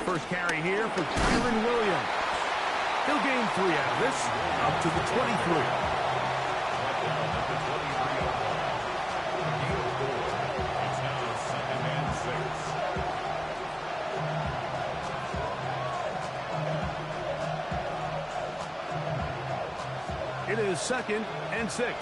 First carry here for Kyron Williams. He'll gain 3 out of this, up to the 23. It is 2nd and 6.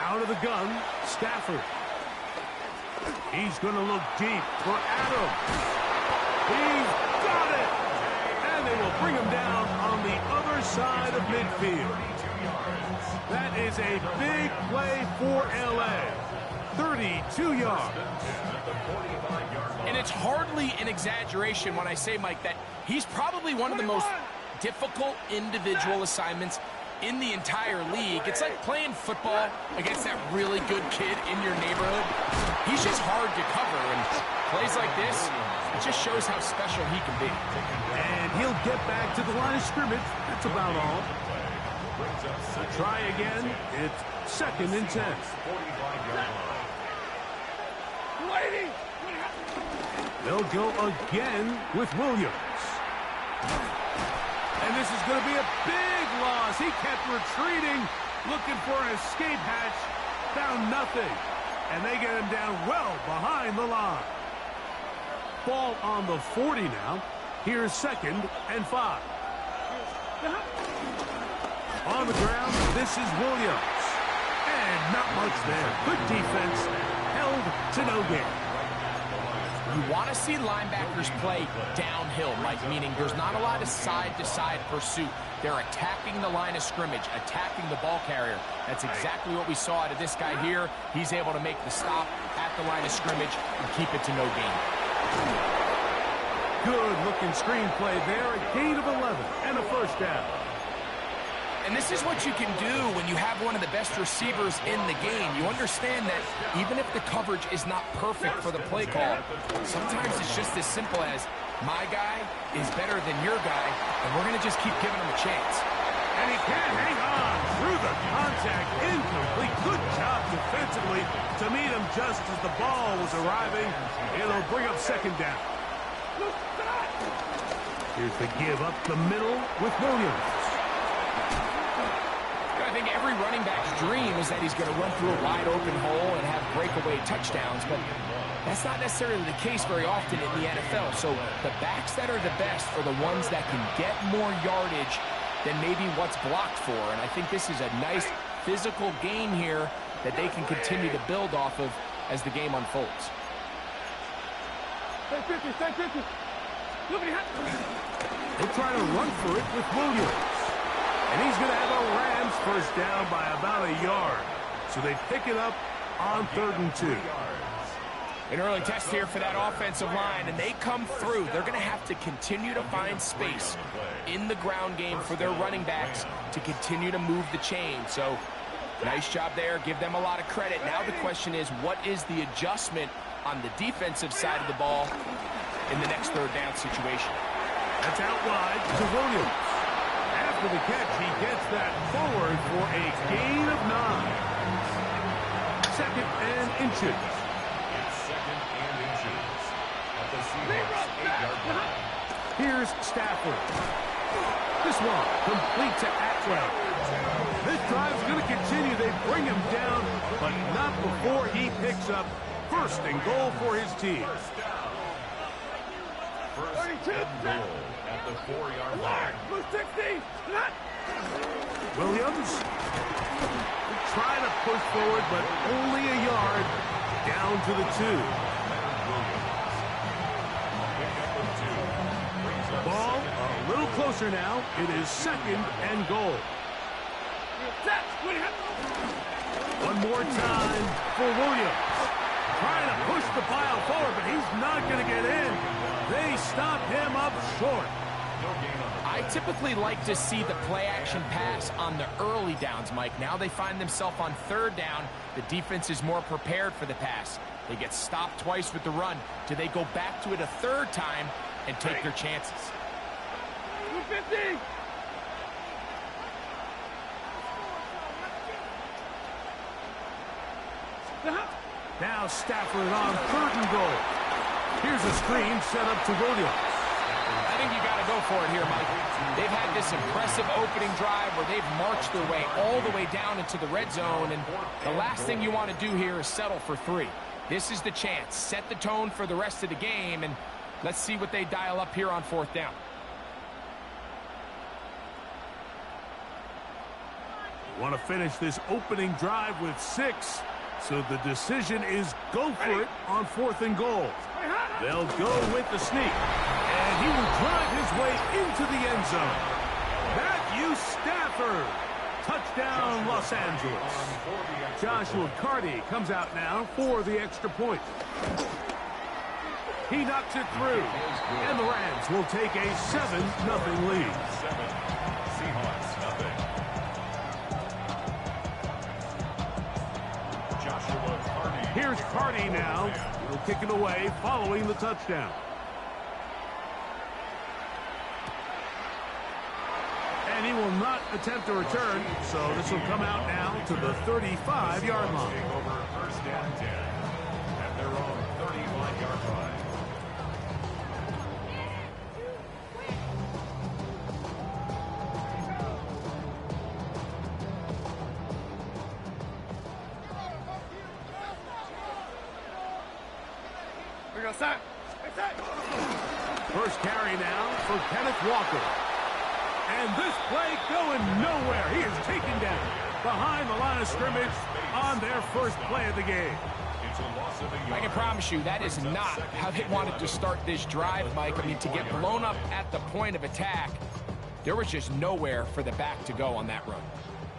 Out of the gun, Stafford. He's going to look deep for Adams. He's got it! And they will bring him down on the other side of midfield. That is a big play for L.A. 32 yards. And it's hardly an exaggeration when I say, Mike, that he's probably one of the most difficult individual assignments in the entire league. It's like playing football against that really good kid in your neighborhood. He's just hard to cover, and plays like this, it just shows how special he can be. And he'll get back to the line of scrimmage. That's about all. Try again. It's 2nd and 10. They'll go again with Williams. And this is going to be a big loss. He kept retreating, looking for an escape hatch. Found nothing. And they get him down well behind the line. Ball on the 40 now. Here's 2nd and 5. On the ground, this is Williams. And not much there. Good defense. Held to no gain. You want to see linebackers play downhill, Mike, meaning there's not a lot of side-to-side pursuit. They're attacking the line of scrimmage, attacking the ball carrier. That's exactly what we saw out of this guy here. He's able to make the stop at the line of scrimmage and keep it to no gain. Good-looking screenplay there. A gain of 11 and a first down. And this is what you can do when you have one of the best receivers in the game. You understand that even if the coverage is not perfect for the play call, sometimes it's just as simple as my guy is better than your guy, and we're going to just keep giving him a chance. And he can't hang on through the contact. Incomplete. Good job defensively to meet him just as the ball was arriving. It'll bring up 2nd down. Here's the give up the middle with Williams. I think every running back's dream is that he's going to run through a wide open hole and have breakaway touchdowns, but that's not necessarily the case very often in the NFL. So the backs that are the best are the ones that can get more yardage than maybe what's blocked for. And I think this is a nice physical gain here that they can continue to build off of as the game unfolds. They'll try to run for it with Williams. And he's going to have a Rams first down by about a yard. So they pick it up on 3rd and 2. An early test here for that offensive line, and they come through. They're going to have to continue to find space in the ground game for their running backs to continue to move the chain. So nice job there. Give them a lot of credit. Now the question is, what is the adjustment on the defensive side of the ball in the next 3rd down situation? That's out wide to Williams. After the catch, he gets that forward for a gain of 9. 2nd and inches. It's 2nd and inches. At the Seahawks 8-yard line. Here's Stafford. This one complete to Atwell. This drive's going to continue. They bring him down, but not before he picks up 1st and goal for his team. First and goal at the 4-yard line. Williams trying to push forward, but only a yard down to the 2. Ball a little closer now. It is 2nd and goal. One more time for Williams. Trying to push the pile forward, but he's not going to get in. They stop him up short. I typically like to see the play-action pass on the early downs, Mike. Now they find themselves on third down. The defense is more prepared for the pass. They get stopped twice with the run. Do they go back to it a third time and take their chances? 250! Now Stafford on 3rd and goal. Here's a screen set up to Williams. I think you got to go for it here, Mike. They've had this impressive opening drive where they've marched their way all the way down into the red zone, and the last thing you want to do here is settle for 3. This is the chance. Set the tone for the rest of the game, and let's see what they dial up here on 4th down. Want to finish this opening drive with 6. So the decision is go for it on 4th and goal. They'll go with the sneak. And he will drive his way into the end zone. Matthew Stafford. Touchdown, Los Angeles. Joshua Carty comes out now for the extra point. He knocks it through. And the Rams will take a 7-0 lead. 7. Seahawks, nothing. Here's Carty now. He'll kick it away following the touchdown. And he will not attempt a return, so this will come out now to the 35-yard line. Over 1st and 10 at their own 35-yard line. First carry now for Kenneth Walker. And this play going nowhere. He is taken down behind the line of scrimmage on their first play of the game. I can promise you that is not how they wanted to start this drive, Mike. I mean, to get blown up at the point of attack, there was just nowhere for the back to go on that run.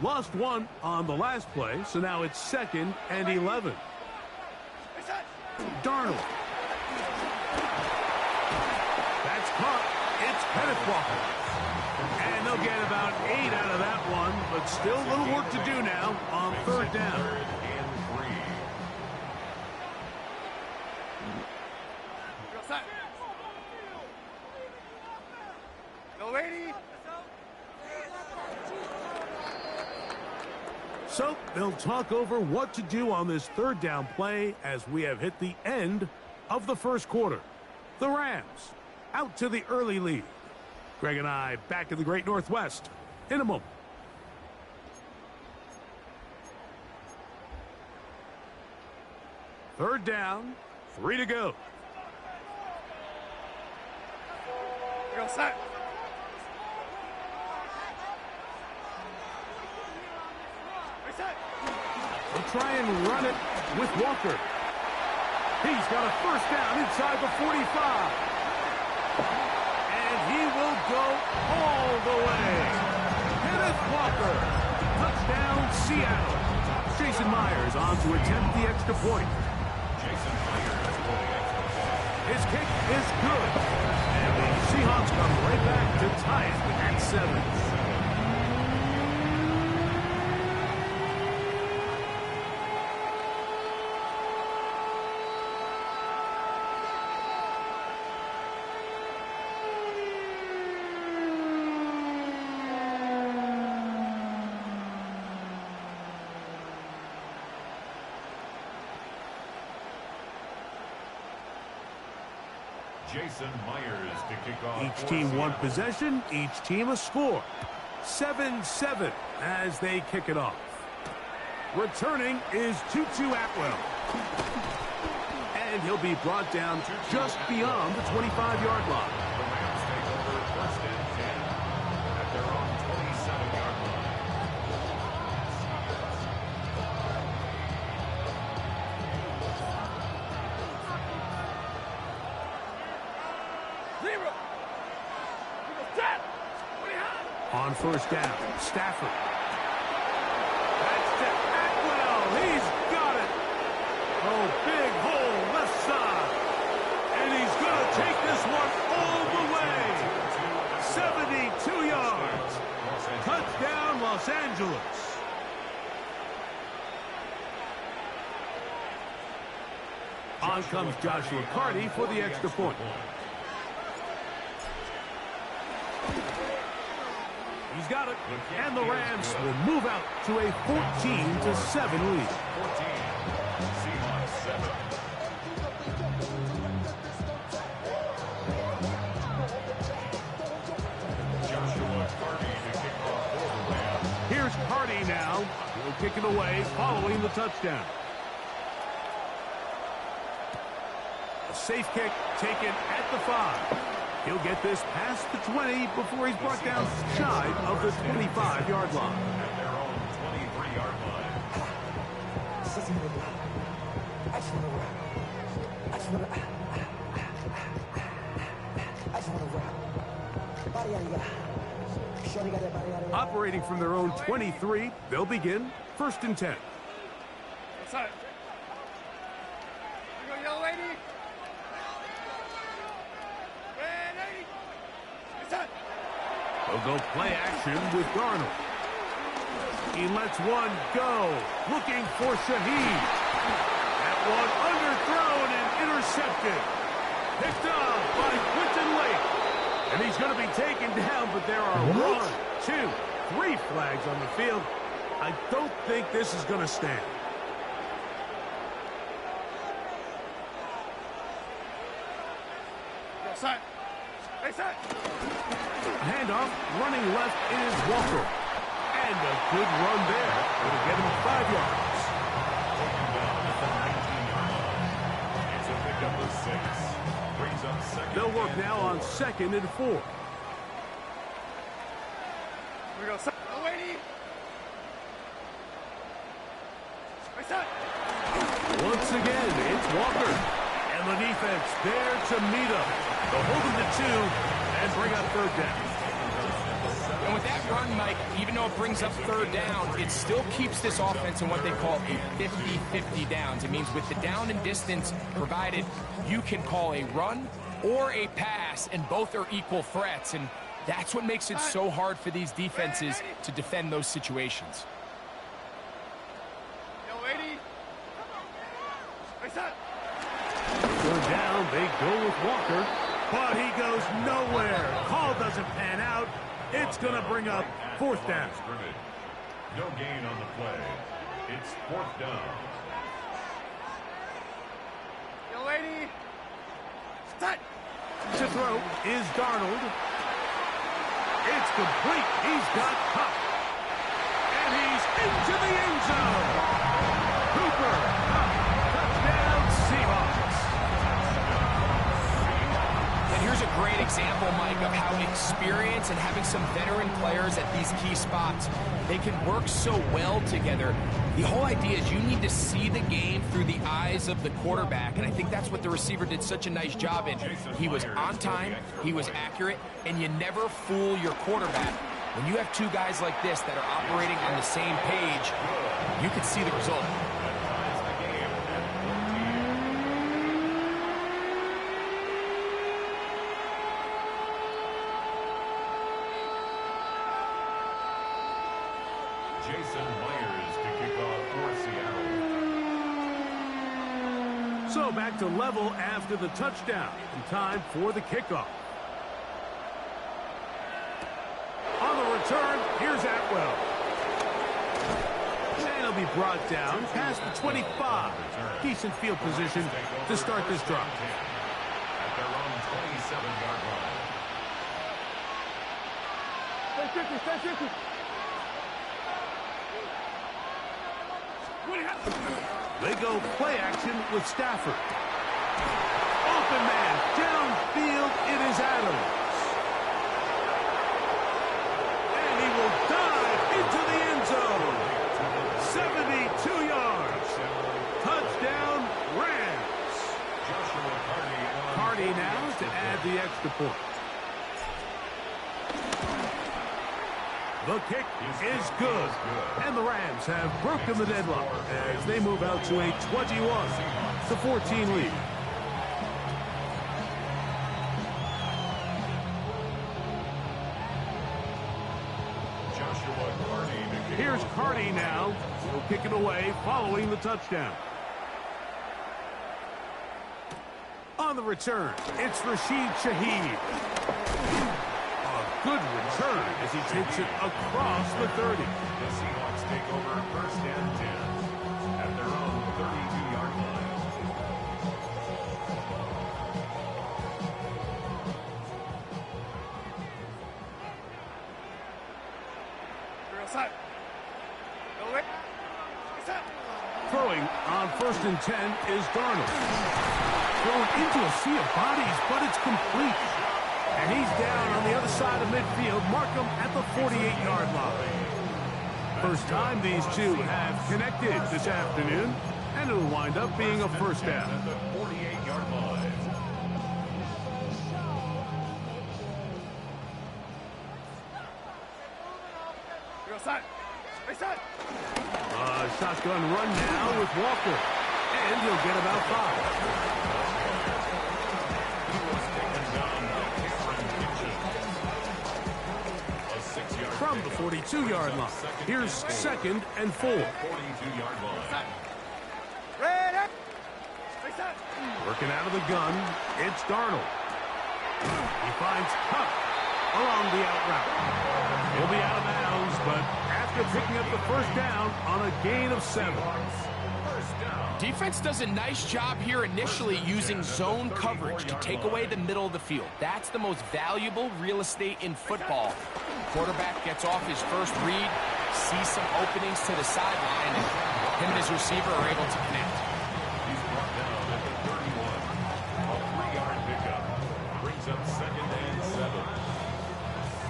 Lost 1 on the last play, so now it's 2nd and 11. Darnold. That's caught. It's Kenneth Walker. And they'll get about 8 out of that one, but still a little work to do now on 3rd down. So they'll talk over what to do on this 3rd down play as we have hit the end of the first quarter. The Rams out to the early lead. Greg and I back in the Great Northwest in a moment. Third down, 3 to go. Go set. They'll try and run it with Walker. He's got a first down inside the 45. And he will go all the way. Kenneth Walker. Touchdown, Seattle. Jason Myers on to attempt the extra point. His kick is good. And the Seahawks come right back to tie it at 7. Jason Myers to kick off. Each team one possession, each team a score. 7-7 as they kick it off. Returning is Tutu Atwell. And he'll be brought down just beyond the 25-yard line. The Rams take over 1st and 10 at their own 27-yard line. On first down, Stafford. That's to Atwell. He's got it. Oh, big hole left side. And he's going to take this one all the way. Los Angeles. On comes Joshua Carty for the extra point. He's got it, and the Rams will move out to a 14-7 lead. 14, Seahawks 7. Joshua Carty to kick off for the Rams. Here's Carty now. He'll kick it away following the touchdown. A safe kick taken at the 5. He'll get this past the 20 before he's brought down shy of the 25-yard line. At their own 23-yard line. Operating from their own 23, they'll begin 1st and 10. Outside. Here we go, yellow lady. Red lady. Outside. They'll go play action with Darnold. He lets one go, looking for Shaheed. That one underthrown and intercepted. Picked up by Quinton Lake. And he's going to be taken down, but there are 1, 2, 3 flags on the field. I don't think this is going to stand. Outside. Outside. Handoff, running left is Walker. And a good run there. It'll get him 5 yards. Taken down at the 19-yard line. It's a pickup of 6. Brings up second. They'll work and now 4. on 2nd and 4. Here we go. Yellow lady. Outside. Once again, it's Walker. And the defense there to meet him. They'll hold him to 2 and bring up 3rd down. And with that run, Mike, even though it brings up 3rd down, it still keeps this offense in what they call a 50-50 downs. It means with the down and distance provided, you can call a run or a pass, and both are equal threats. And that's what makes it so hard for these defenses to defend those situations. Yellow lady. Outside. Third down, they go with Walker, but he goes nowhere. Call doesn't pan out. It's going to bring up 4th down. Scrimmage. No gain on the play. It's 4th down. Yellow lady. Outside. To throw is Darnold. It's complete. He's got Cup. And he's into the end zone. Cooper Cup. Touchdown Seahawks. And here's a great example, Mike, of how experience and having some veteran players at these key spots, they can work so well together. The whole idea is you need to see the game through the eyes of the quarterback, and I think that's what the receiver did such a nice job in. He was on time, he was accurate, and you never fool your quarterback. When you have 2 guys like this that are operating on the same page, you can see the result. Jason Myers to kick off for Seattle. So back to level after the touchdown. And time for the kickoff. On the return, here's Atwell. And he'll be brought down past the 25. Decent field position to start this drive. At their own 27-yard line. Stay 50. They go play action with Stafford. Open man, downfield, it is Adams. And he will dive into the end zone. 72 yards. Touchdown, Rams. Carty now to add the extra point. The kick is good. And the Rams have broken the deadlock as they move out to a 21-14 lead. Joshua Carty to Hardy now. He'll kick it away following the touchdown. On the return, it's Rashid Shaheed. A good return as he takes it across the 30. The Seahawks take over first and 10 at their own 32-yard line. Throwing on 1st and 10 is Darnold. Thrown into a sea of bodies, but it's complete. And he's down on the other side of midfield. Mark him at the 48-yard line. First time these two have connected this afternoon, and it'll wind up being a first down. At the 48-yard line. Shotgun run now with Walker, and he'll get about 5. From the 42-yard line, here's 2nd and 4. 42-yard line. Working out of the gun, it's Darnold. He finds Cup along the out route. He'll be out of bounds, but after picking up the first down on a gain of 7. Defense does a nice job here initially using zone coverage to take away the middle of the field. That's the most valuable real estate in football. Quarterback gets off his first read, sees some openings to the sideline, and him and his receiver are able to connect. He's brought down at the 31. A 3-yard pickup brings up 2nd and 7.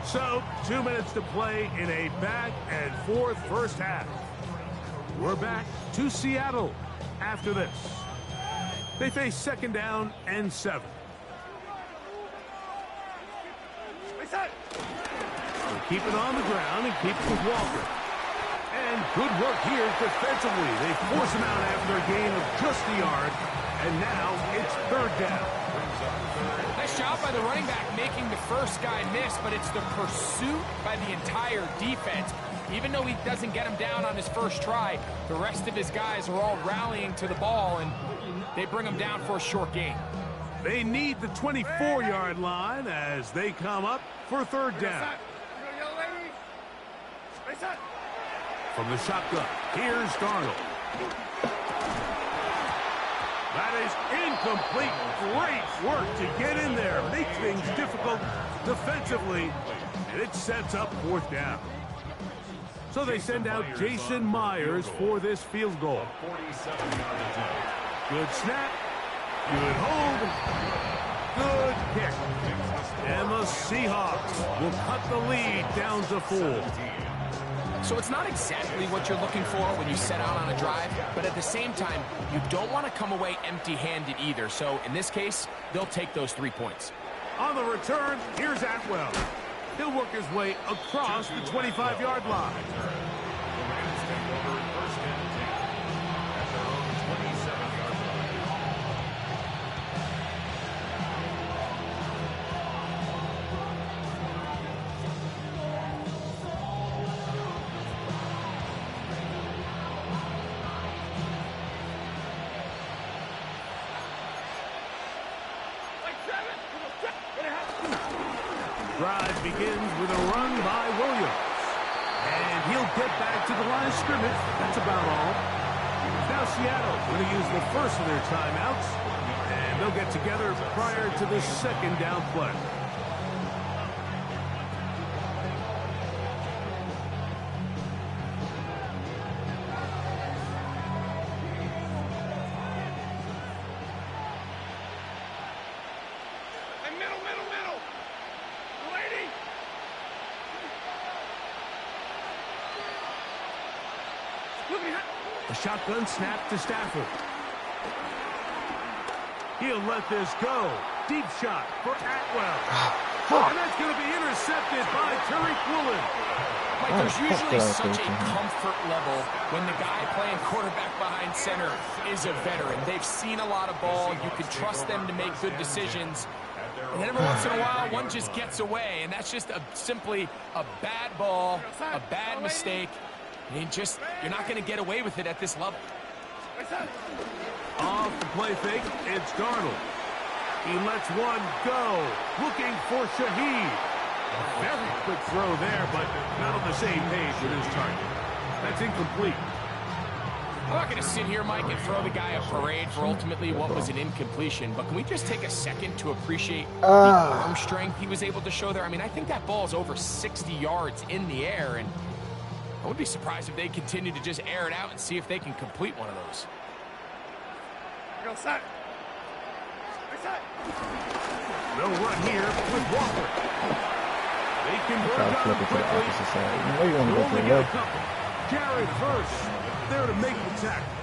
So, 2 minutes to play in a back and forth first half. We're back to Seattle after this. They face 2nd down and 7. They keep it on the ground and keep it with Walker. And good work here defensively. They force him out after a gain of just a yard. And now it's 3rd down. Nice job by the running back making the first guy miss, but it's the pursuit by the entire defense. Even though he doesn't get him down on his first try, the rest of his guys are all rallying to the ball, and they bring him down for a short gain. They need the 24-yard line as they come up for 3rd down. From the shotgun, here's Darnold. That is incomplete. Great work to get in there. Make things difficult defensively, and it sets up 4th down. So they send out Jason Myers for this field goal. 47-yard attempt. Good snap. Good hold. Good kick. And the Seahawks will cut the lead down to 4. So it's not exactly what you're looking for when you set out on a drive, but at the same time, you don't want to come away empty-handed either. So in this case, they'll take those 3 points. On the return, here's Atwell. He'll work his way across the 25-yard line. The Rams take over first and 10 at their own 27-yard line. Drive begins with a run by Williams. And he'll get back to the line of scrimmage. That's about all. Now Seattle going to use the first of their timeouts. And they'll get together prior to the 2nd down play. A shotgun snap to Stafford. He'll let this go. Deep shot for Atwell. And that's going to be intercepted by Tariq Woolen. Mike, there's usually such a comfort level when the guy playing quarterback behind center is a veteran. They've seen a lot of ball. You can trust them to make good decisions. And then every once in a while, one just gets away. And that's just simply a bad ball, a bad mistake. You're not going to get away with it at this level. Off the play fake, it's Darnold. He lets one go, looking for Shaheed. A very quick throw there, but not on the same page with his target. That's incomplete. I'm not going to sit here, Mike, and throw the guy a parade for ultimately what was an incompletion, but can we just take a second to appreciate the arm strength he was able to show there? I mean, I think that ball is over 60 yards in the air, and I would be surprised if they continue to just air it out and see if they can complete one of those. Go set. No run here with Walker. They can Try to flip it to the opposite side. You know you want to go to the left. Jared first, there to make the tackle.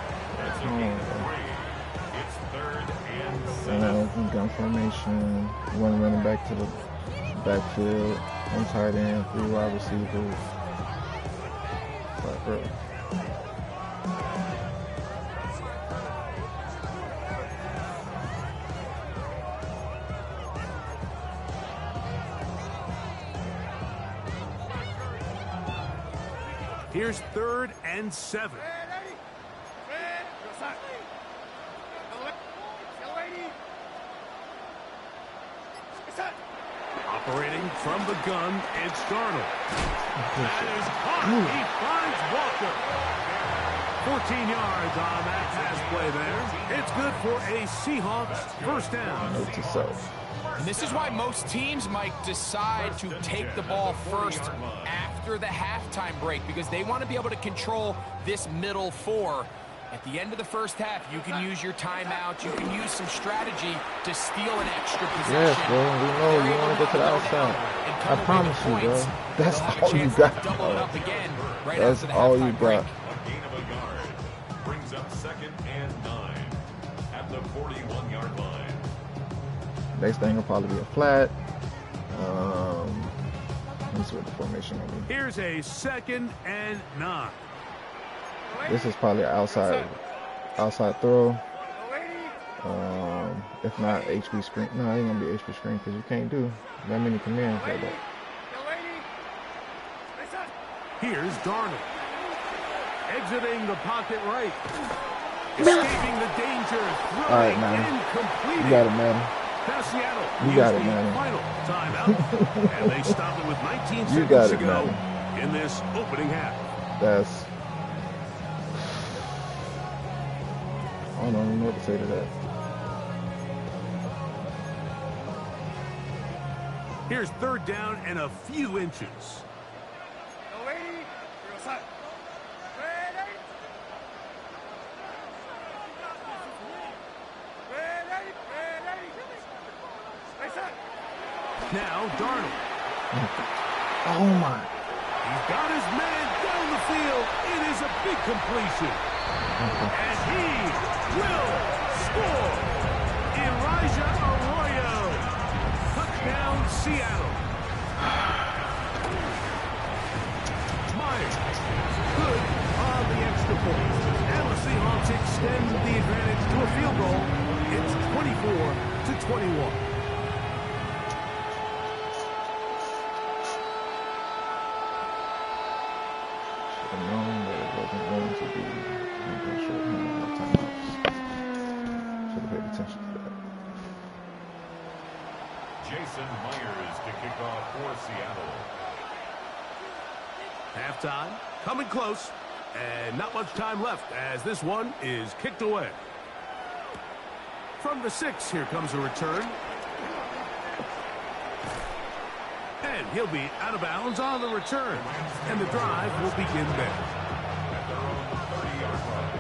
It's 3rd and 7. Gun formation. One running back to the backfield. One tight end. 3 wide receivers. Like, bro. Here's 3rd and 7. Operating from the gun, it's Darnold. That is caught. He finds Walker. 14 yards on that pass play there. It's good for a Seahawks first down. Note to self. And this is why most teams might decide to take the ball first after the halftime break, because they want to be able to control this middle 4. At the end of the first half, you can use your timeout. You can use some strategy to steal an extra possession. Yes, bro. We know you want to go to the outside. I promise you, bro. That's all you got, bro. That's all you got. A gain of a yard. Brings up 2nd and 9 at the 41-yard line. Next thing will probably be a flat. Let's see what the formation will be. Here's a 2nd and 9. This is probably an outside throw. If not HB screen. No, it ain't gonna be HB screen because you can't do that many commands like that. Here's Darnold. Exiting the pocket right. Escaping the danger. All right, man. Incomplete. You got it, man. Now Seattle You got it, the man. final timeout. And they stop it with 19 You got seconds it, to go man. in this opening half. That's. I don't even know what to say to that. Here's 3rd down and a few inches. Now Darnold. Oh my. He's got his man down the field. It is a big completion. And he will score. Elijah Arroyo. Touchdown, Seattle. Myers. Good on the extra point. And the Seahawks extend the advantage to a field goal. It's 24-21. Known that it wasn't going to be short timeouts. Should have paid attention to that. Jason Myers to kick off for Seattle. Halftime, coming close, and not much time left as this one is kicked away. From the 6, here comes a return. And he'll be out of bounds on the return. And the drive will begin there. At their own 30-yard line.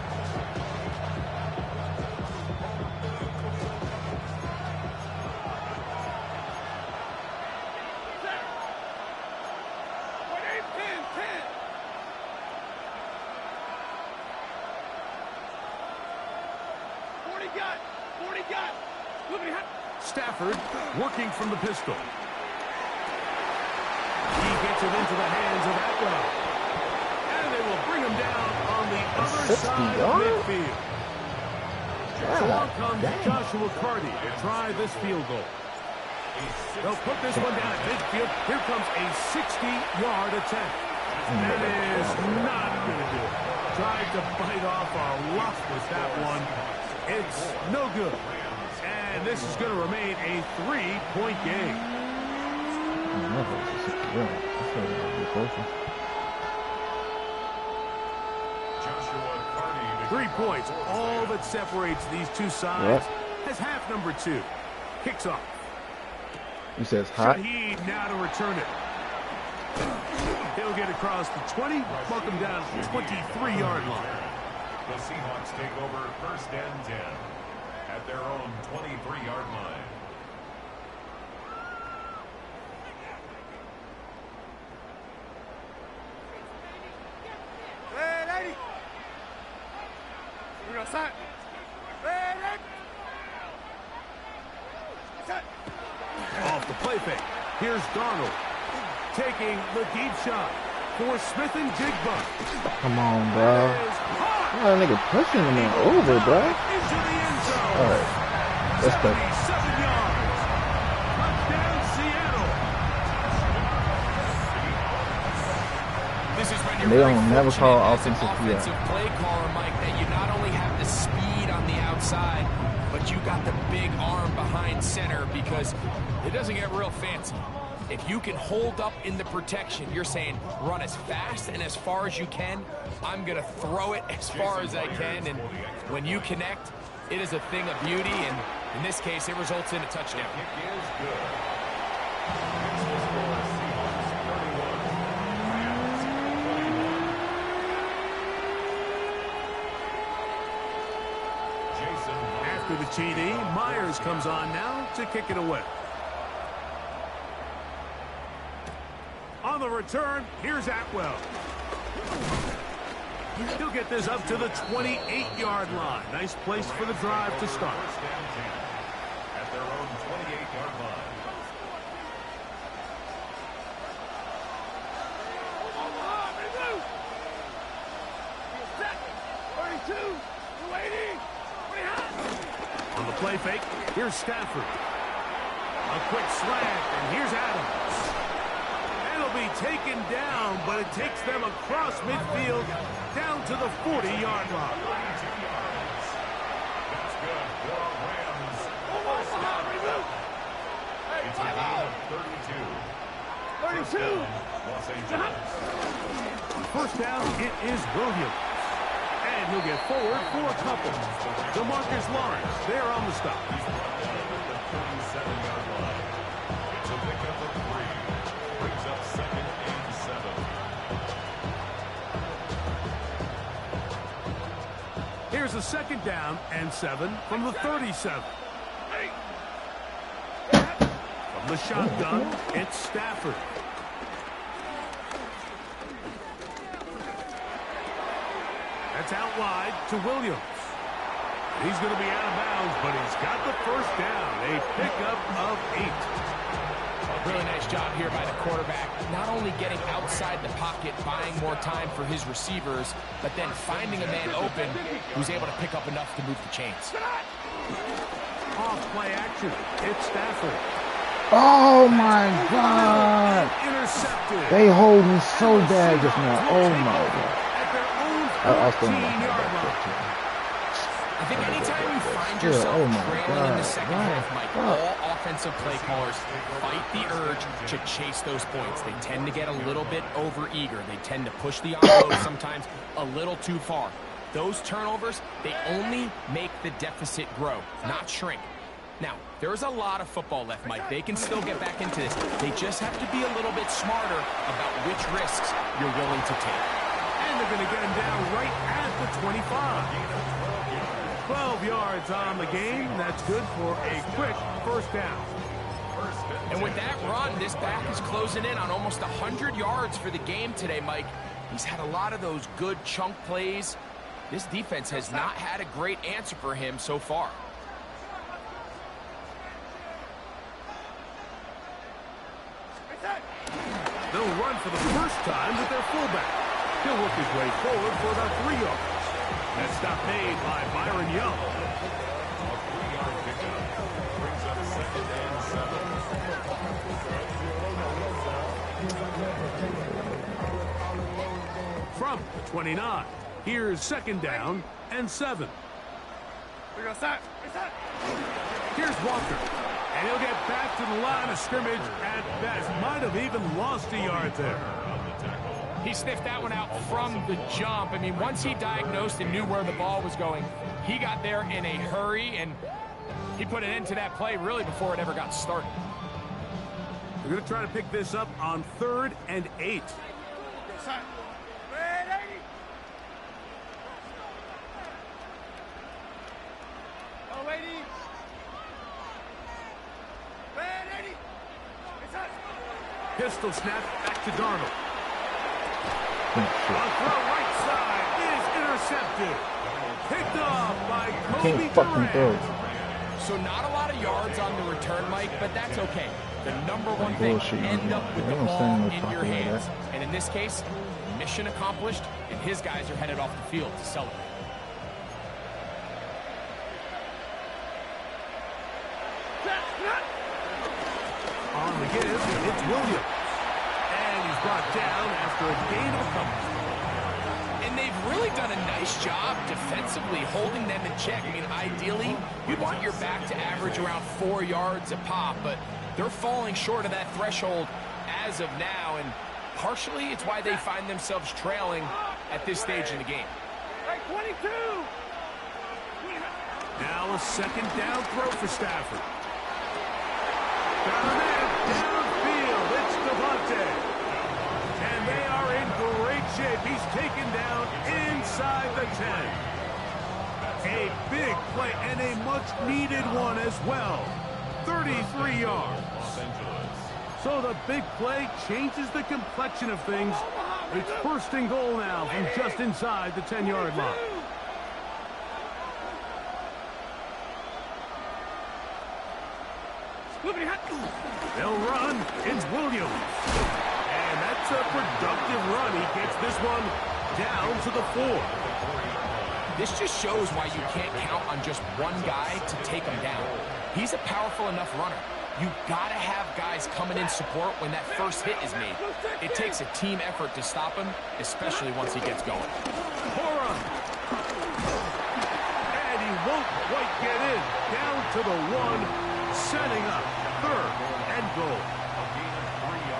Stafford working from the pistol. He gets it into the hands of Atwell. And they will bring him down on the other side of midfield. So along comes Joshua Carty to try this field goal. They'll put this one down at midfield. Here comes a 60-yard attempt. That is not going to do it. Tried to bite off a luck with that one. It's no good. And this is going to remain a 3-point game. Joshua Carney. 3 points, all that separates these two sides. As half number 2 kicks off. He says hot. Shaheed now to return it. He'll get across the 20, buck him down to the 23-yard line. The Seahawks take over 1st and 10 at their own 23-yard line. Ready. We're going to set. Ready. Set. Off the play fake. Here's Darnold taking the deep shot for Smith and Jigba. Come on, bro. Oh, that nigga pushing him over, bro. Into the end zone. All right. That's better. 77 yards. Touchdown, Seattle. This is when And you're they don't never call offensive offensive play caller, Mike, that you not only have the speed on the outside, but you got the big arm behind center, because it doesn't get real fancy. If you can hold up in the protection, you're saying run as fast and as far as you can. I'm going to throw it as far as I can. And when you connect, it is a thing of beauty. And in this case, it results in a touchdown. It is good. It's the score, Seahawks 31, Rams 21. Jason After the TD, Myers comes on now to kick it away. On the return, here's Atwell. He'll get this up to the 28-yard line. Nice place for the drive to start. 1st and 10 at their own 28-yard line. On the play fake, here's Stafford. A quick slant, and here's Adams. It'll be taken down, but it takes them across midfield down to the 40-yard line. 32 yards. That's good for Rams. It's a gain of 32. 32. Los Angeles. First down, it is Williams. And he'll get forward for a couple. DeMarcus Lawrence there on the stop. He's brought down at the 37-yard line. It's a pickup of 3. Brings up 2nd and 7. Here's a 2nd down and 7 from the 37. From the shotgun, it's Stafford. That's out wide to Williams. He's going to be out of bounds, but he's got the first down. A pickup of 8. Really nice job here by the quarterback, not only getting outside the pocket, buying more time for his receivers, but then finding a man open who's able to pick up enough to move the chains. Off play action. It's Stafford. Oh my God! Intercepted. They hold me so bad just now. Oh my God! At their own I was thinking 15-yard line. I think anytime you find yourself oh my trailing in the God, second right, half, Mike, all offensive play callers fight the urge to chase those points. They tend to get a little bit overeager. They tend to push the envelope sometimes a little too far. Those turnovers, they only make the deficit grow, not shrink. Now, there's a lot of football left, Mike. They can still get back into this. They just have to be a little bit smarter about which risks you're willing to take. And they're going to get him down right at the 25. 12 yards on the game. That's good for a quick first down. And with that run, this back is closing in on almost 100 yards for the game today, Mike. He's had a lot of those good chunk plays. This defense has not had a great answer for him so far. They'll run for the first time with their fullback. He'll work his way forward for about 3 yards. That stop made by Byron Young. A 3-yard pickup brings up 2nd and 7. From the 29, here's 2nd down and 7. Here's Walker, and he'll get back to the line of scrimmage at best. Might have even lost a yard there. He sniffed that one out from the jump. I mean, once he diagnosed and knew where the ball was going, he got there in a hurry, and he put an end to that play really before it ever got started. We're going to try to pick this up on 3rd and 8. Pistol snap back to Darnold. On throw right side is intercepted. Picked off by Kobe Durant. So not a lot of yards on the return, Mike, but that's okay. The #1 thing, end up with the ball in your hands. And in this case, mission accomplished, and his guys are headed off the field to celebrate. On the give, it's Williams. And he's brought down after a gain of a couple. And they've really done a nice job defensively holding them in check. I mean, ideally, you'd want your back to average around 4 yards a pop, but they're falling short of that threshold as of now, and partially it's why they find themselves trailing at this stage in the game. Now a 2nd down throw for Stafford. Got him in, downfield, it's Devontae. And they are in great shape. He's taken down inside the 10. A big play and a much-needed one as well. 33 yards. So the big play changes the complexion of things. It's 1st and goal now from just inside the 10-yard line. They'll run. It's Williams. And that's a productive run. He gets this one down to the 4. This just shows why you can't count on just one guy to take him down. He's a powerful enough runner. You gotta have guys coming in support when that first hit is made. It takes a team effort to stop him, especially once he gets going. Moran. And he won't quite get in. Down to the 1, setting up 3rd and goal.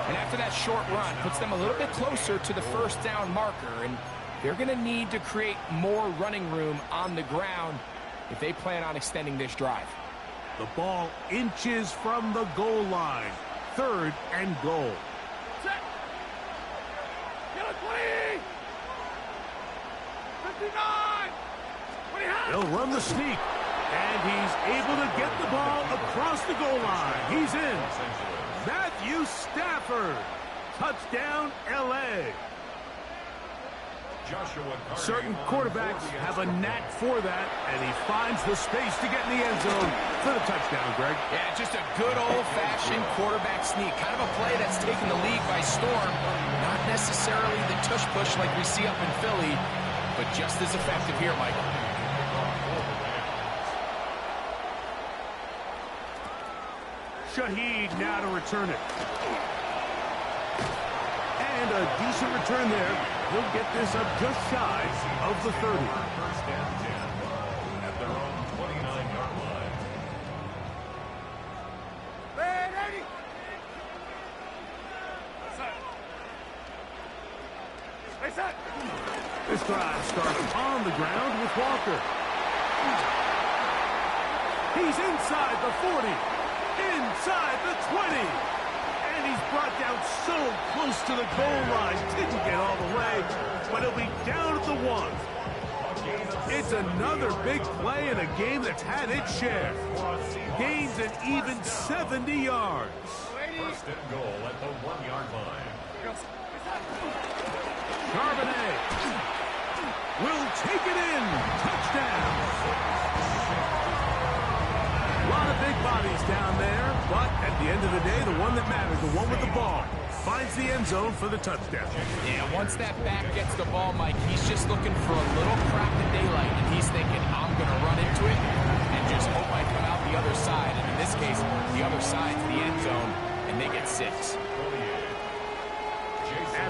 And after that short run, puts them a little bit closer to the 1st down marker, and they're going to need to create more running room on the ground if they plan on extending this drive. The ball inches from the goal line. 3rd and goal. Set. Get a 20. 59. 20. They'll run the sneak. And he's able to get the ball across the goal line. He's in. Matthew Stafford. Touchdown, L.A. Certain quarterbacks have a knack for that, and he finds the space to get in the end zone for the touchdown, Greg. Yeah, just a good old-fashioned quarterback sneak. Kind of a play that's taken the league by storm. Not necessarily the tush-push like we see up in Philly, but just as effective here, Michael. Shaheed now to return it. And a decent return there. He'll get this up just shy of the 30. 1st and 10 at their own 29-yard line. This drive starts on the ground with Walker. He's inside the 40. Inside the 20. And he's brought down so close to the goal line. Didn't get all the way, but he'll be down at the 1. It's another big play in a game that's had its share. Gains an even 70 yards. 1st and goal at the 1-yard line. Charbonnet will take it in. Touchdown. A lot of big bodies down there, but at the end of the day, the one that matters, the one with the ball, finds the end zone for the touchdown. Yeah, once that back gets the ball, Mike, he's just looking for a little crack of daylight, and he's thinking, I'm going to run into it and just hope I come out the other side. And in this case, the other side's the end zone, and they get 6.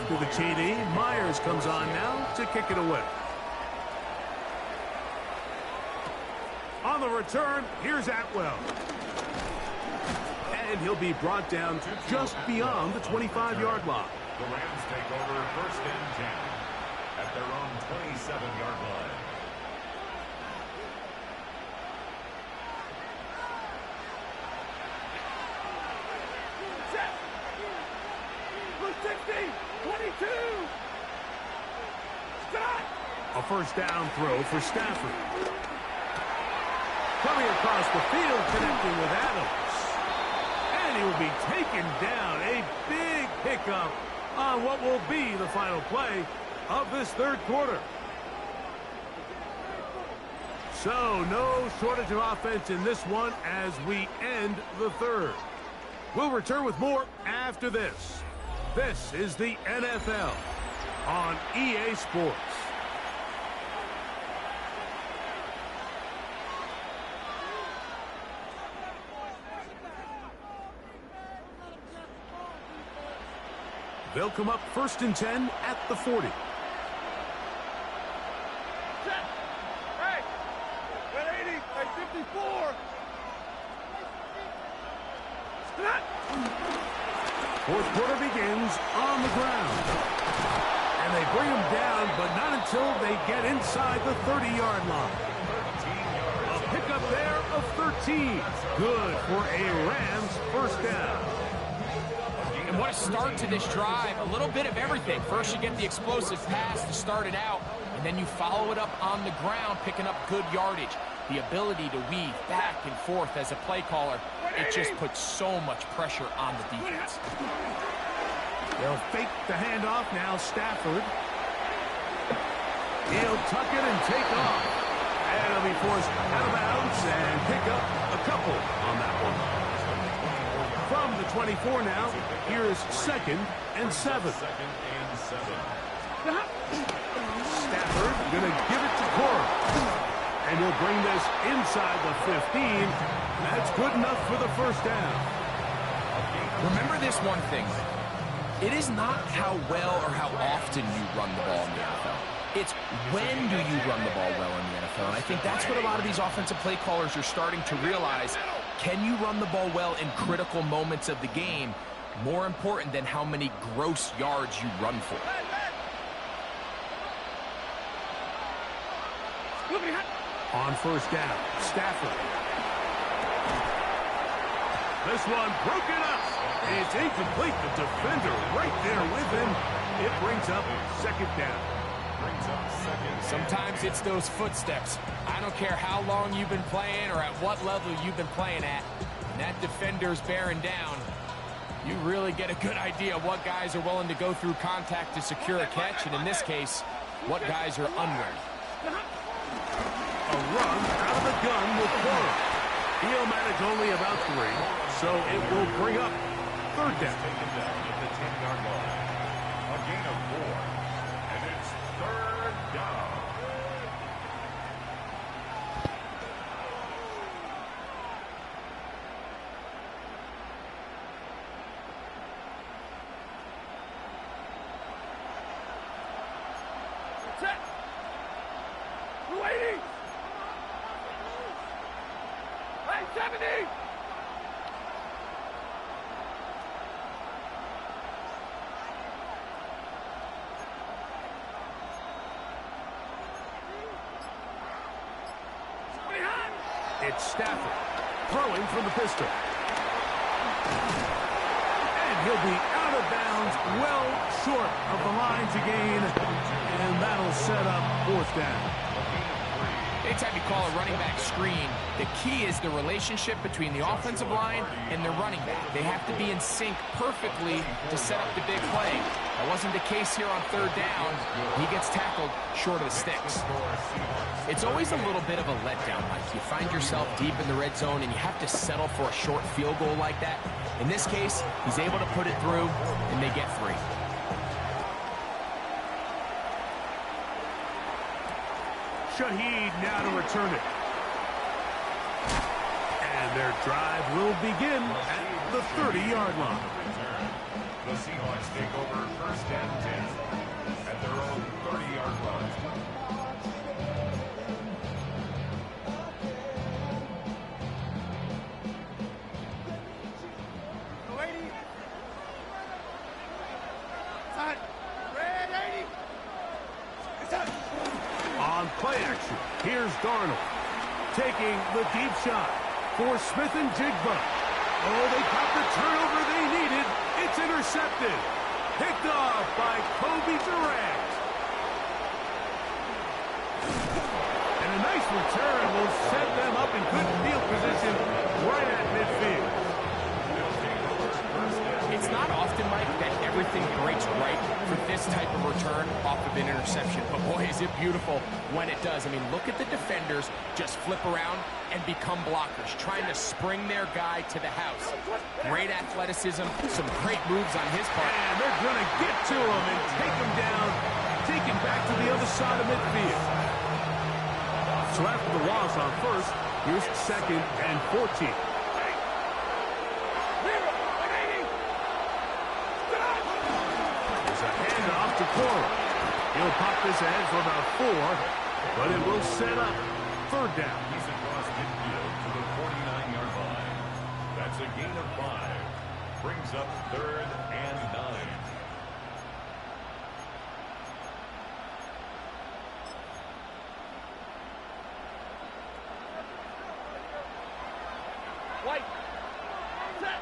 After the TD, Myers comes on now to kick it away. On the return, here's Atwell. And he'll be brought down just beyond the 25-yard line. The Rams take over first and 10 at their own 27-yard line. Set. Blue 60, 22. Stop. A first down throw for Stafford. Coming across the field, connecting with Adams. And he will be taken down. A big pickup on what will be the final play of this third quarter. So, no shortage of offense in this one as we end the third. We'll return with more after this. This is the NFL on EA Sports. They'll come up first and 10 at the 40. Set. Hey. At 80, at 54. Stop. Fourth quarter begins on the ground. And they bring him down, but not until they get inside the 30-yard line. A pickup there of 13. Good for a Rams first down. And what a start to this drive. A little bit of everything. First you get the explosive pass to start it out, and then you follow it up on the ground, picking up good yardage. The ability to weave back and forth as a play caller, it just puts so much pressure on the defense. They'll fake the handoff now, Stafford. He'll tuck it and take off. And he'll be forced out of bounds and pick up a couple on that one. From the 24 now, here's second and 7. Stafford going to give it to Cora. And he'll bring this inside the 15. That's good enough for the first down. Remember this one thing. It is not how well or how often you run the ball in the NFL. It's when do you run the ball well in the NFL. And I think that's what a lot of these offensive play callers are starting to realize. Can you run the ball well in critical moments of the game? More important than how many gross yards you run for. On first down, Stafford. This one broken up. It's incomplete. The defender right there with him. It brings up second down. Sometimes it's those footsteps. I don't care how long you've been playing or at what level you've been playing at. And that defender's bearing down. You really get a good idea of what guys are willing to go through contact to secure a catch, and in this case, what guys are unwilling. A run out of the gun with Cora. He'll manage only about 3, so it will bring up third down. Taken down at the 10-yard line. A gain of 4, and it's third down. Set. 280. Hey, 70. It's Stafford throwing from the pistol. And he'll be out of bounds, well short of the line to gain. And that'll set up fourth down. Anytime you call a running back screen, the key is the relationship between the offensive line and the running back. They have to be in sync perfectly to set up the big play. That wasn't the case here on third down. He gets tackled short of the sticks. It's always a little bit of a letdown. Like you find yourself deep in the red zone and you have to settle for a short field goal like that. In this case, he's able to put it through, and they get 3. Shaheed now to return it. And their drive will begin at the 30-yard line. The Seahawks take over first and 10 at their own 30-yard line. On play action, here's Darnold taking the deep shot for Smith and Jigba. Oh, they got the turnover they needed. It's intercepted. Picked off by Kobe Durant. And a nice return will set them up in good field position right at midfield. It's not often, Mike, that everything breaks right for this type of return off of an interception. But, boy, is it beautiful when it does. I mean, look at the defenders just flip around and become blockers, trying to spring their guy to the house. Great athleticism, some great moves on his part. And they're going to get to him and take him down, take him back to the other side of midfield. So after the loss on first, here's second and 14. To Cora. He'll pop this ahead for about 4, but it will set up third down. He's across midfield to the 49-yard line. That's a gain of 5. Brings up third and 9. White. Set.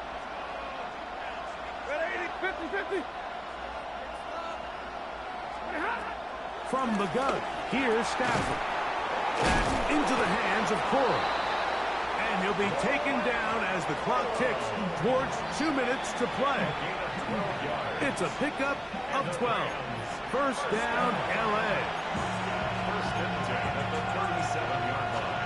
Red 80. 50-50. From the gun, here's Stafford. Pass into the hands of Cora. And he'll be taken down as the clock ticks towards 2 minutes to play. It's a pickup of 12. First down, L.A. First and 10 at the 37-yard line.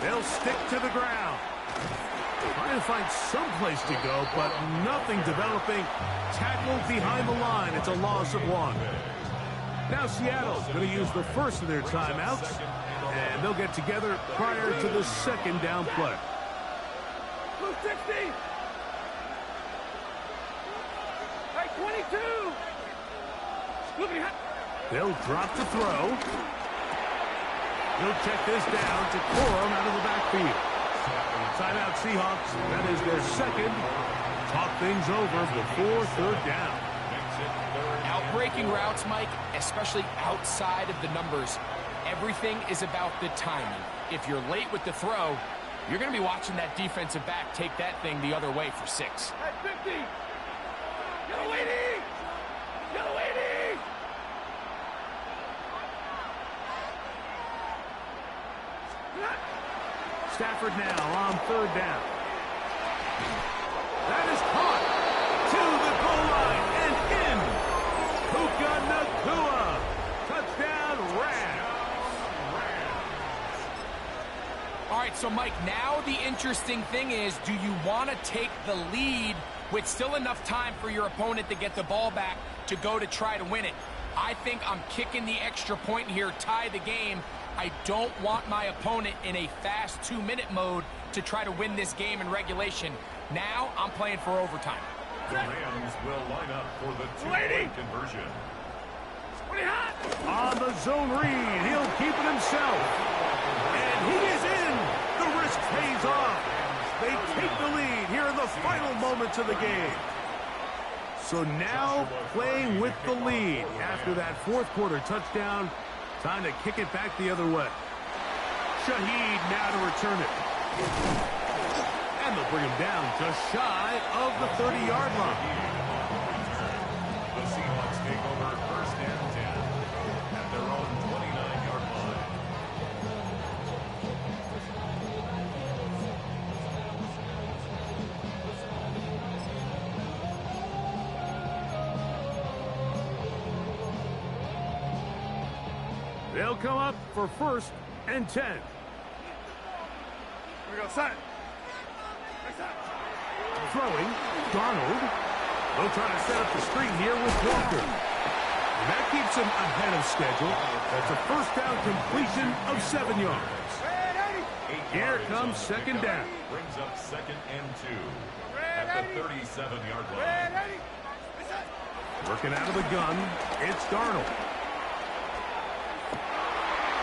They'll stick to the ground. Trying to find some place to go, but nothing developing. Tackled behind the line. It's a loss of 1. Now Seattle's going to use the first of their timeouts, and they'll get together prior to the second down play. 260. Hey, 22. They'll drop the throw. He'll check this down to Corum out of the backfield. Timeout Seahawks. That is their second. Talk things over before third down. Outbreaking routes, Mike, especially outside of the numbers, everything is about the timing. If you're late with the throw, you're going to be watching that defensive back take that thing the other way for 6. Hey, 50. Yellow 80. Yellow 80. Stafford now on third down. That is caught to the goal line and in. Puka Nacua. Touchdown, Rams. All right, so Mike, now the interesting thing is, do you want to take the lead with still enough time for your opponent to get the ball back to go to try to win it? I think I'm kicking the extra point here, tie the game. I don't want my opponent in a fast 2-minute mode to try to win this game in regulation. Now I'm playing for overtime. The Rams will line up for the 2-point conversion. On the zone read, he'll keep it himself. And he is in. The risk pays off. They take the lead here in the final moments of the game. So now playing with the lead after that fourth quarter touchdown. Time to kick it back the other way. Shaheed now to return it. And they'll bring him down just shy of the 30-yard line. The Seahawks take over first and 10 at their own 29-yard line. They'll come up for first and 10. Here we go, side. Throwing, Darnold. They'll try to set up the screen here with Walker. And that keeps him ahead of schedule. That's a first down completion of 7 yards. Here comes second down. Brings up 2nd and 2 at the 37-yard line. Working out of the gun, it's Darnold.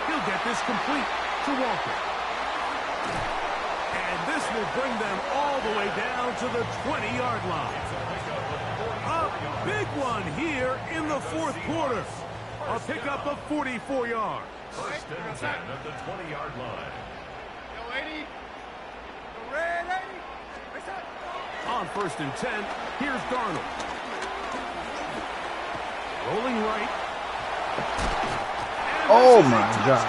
He'll get this complete to Walker. And this will bring them all the way down to the 20-yard line. A big one here in the fourth quarter. A pickup of 44 yards. First and 10 at the 20-yard line. On first and 10, here's Darnold. Rolling right. Oh my God.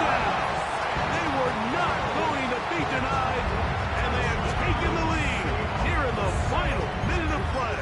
They were not going to be denied, and they have taken the lead here in the final minute of play.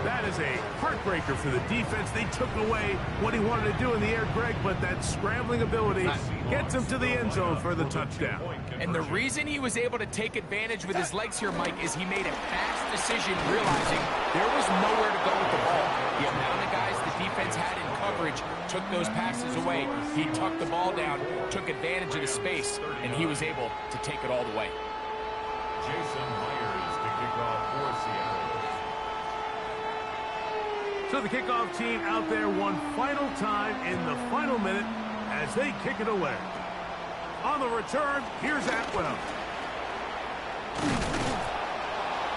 That is a heartbreaker for the defense. They took away what he wanted to do in the air, Greg, but that scrambling ability gets him to the end zone for the touchdown. And the reason he was able to take advantage with his legs here, Mike, is he made a fast decision realizing there was nowhere to go with the ball. The amount of guys the defense had in coverage took those passes away. He tucked the ball down, took advantage of the space, and he was able to take it all the way. Jason Myers to kick off for Seattle. So the kickoff team out there one final time in the final minute as they kick it away. On the return, here's Atwell.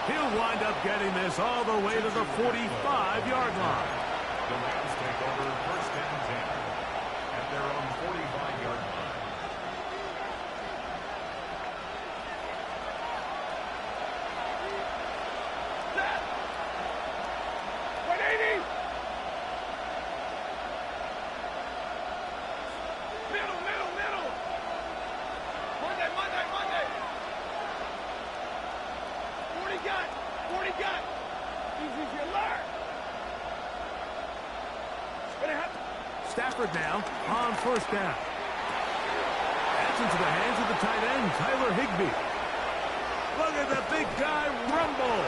He'll wind up getting this all the way to the 45-yard line. The Rams take over first and 10 at their own 45-yard line. Set. 180. Middle. Monday. 40 got. Easy alert. Stafford now on first down. That's into the hands of the tight end, Tyler Higbee. Look at the big guy rumble.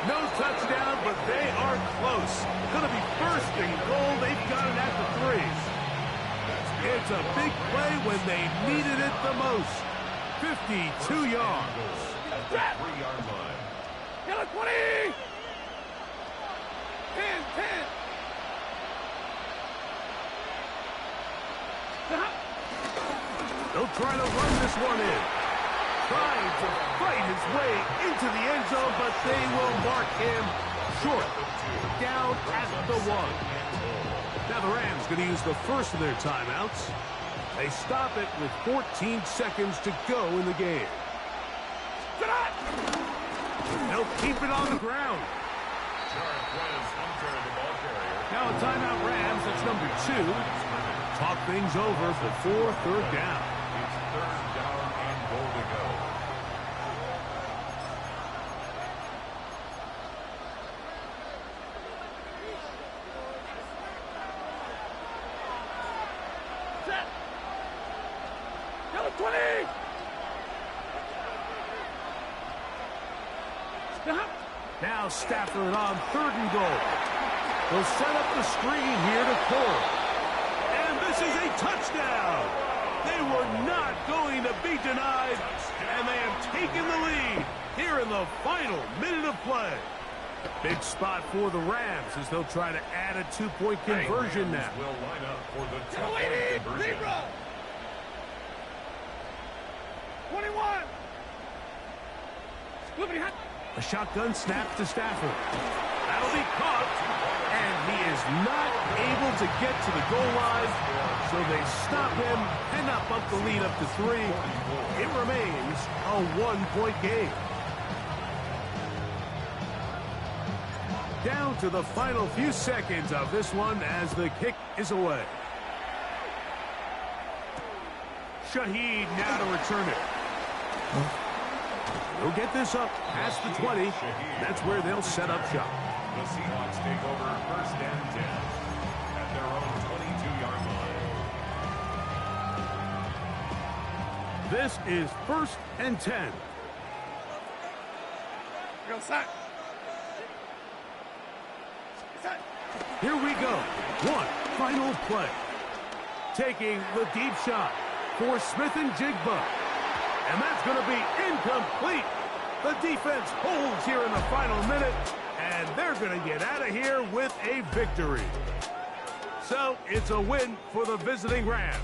No touchdown, but they are close. Going to be first and goal. They've got it at the 3. It's a big play when they needed it the most. 52 yards. At the 3-yard line. Yellow 20. 10. They'll try to run this one in. Trying to fight his way into the end zone, but they will mark him short. Down at the 1. Now the Rams going to use the first of their timeouts. They stop it with 14 seconds to go in the game. They'll keep it on the ground. Now a timeout Rams, that's number 2. Talk things over before third down. It's third down and goal to go. Set. Yellow 20. Stop. Now Stafford on third and goal. They'll set up the screen here to Cole. And this is a touchdown. They were not going to be denied, and they have taken the lead here in the final minute of play. Big spot for the Rams as they'll try to add a 2-point conversion now. Will line up for the 2-point conversion. 21. A shotgun snap to Stafford. That'll be caught, and he is not able to get to the goal line, so they stop him and up the lead up to 3. It remains a 1-point game. Down to the final few seconds of this one as the kick is away. Shaheed now to return it. They'll get this up past the 20. That's where they'll set up shop. The Seahawks take over first and 10 at their own 22-yard line. This is first and 10. Go sack. Here we go. One final play. Taking the deep shot for Smith and Jigba. And that's going to be incomplete. The defense holds here in the final minute, and they're going to get out of here with a victory. So it's a win for the visiting Rams.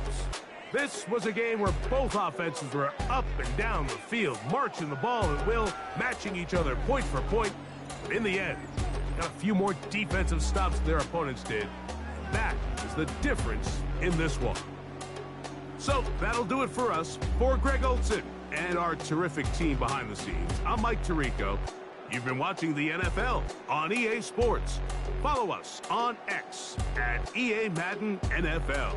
This was a game where both offenses were up and down the field, marching the ball at will, matching each other point for point. But in the end, got a few more defensive stops than their opponents did. That is the difference in this one. So that'll do it for us. For Greg Olson and our terrific team behind the scenes, I'm Mike Tirico. You've been watching the NFL on EA Sports. Follow us on X at EA Madden NFL.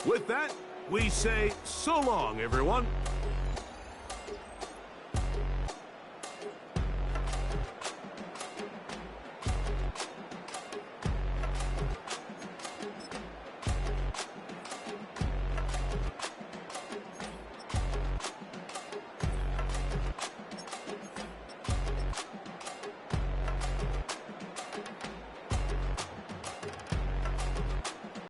With that, we say so long, everyone.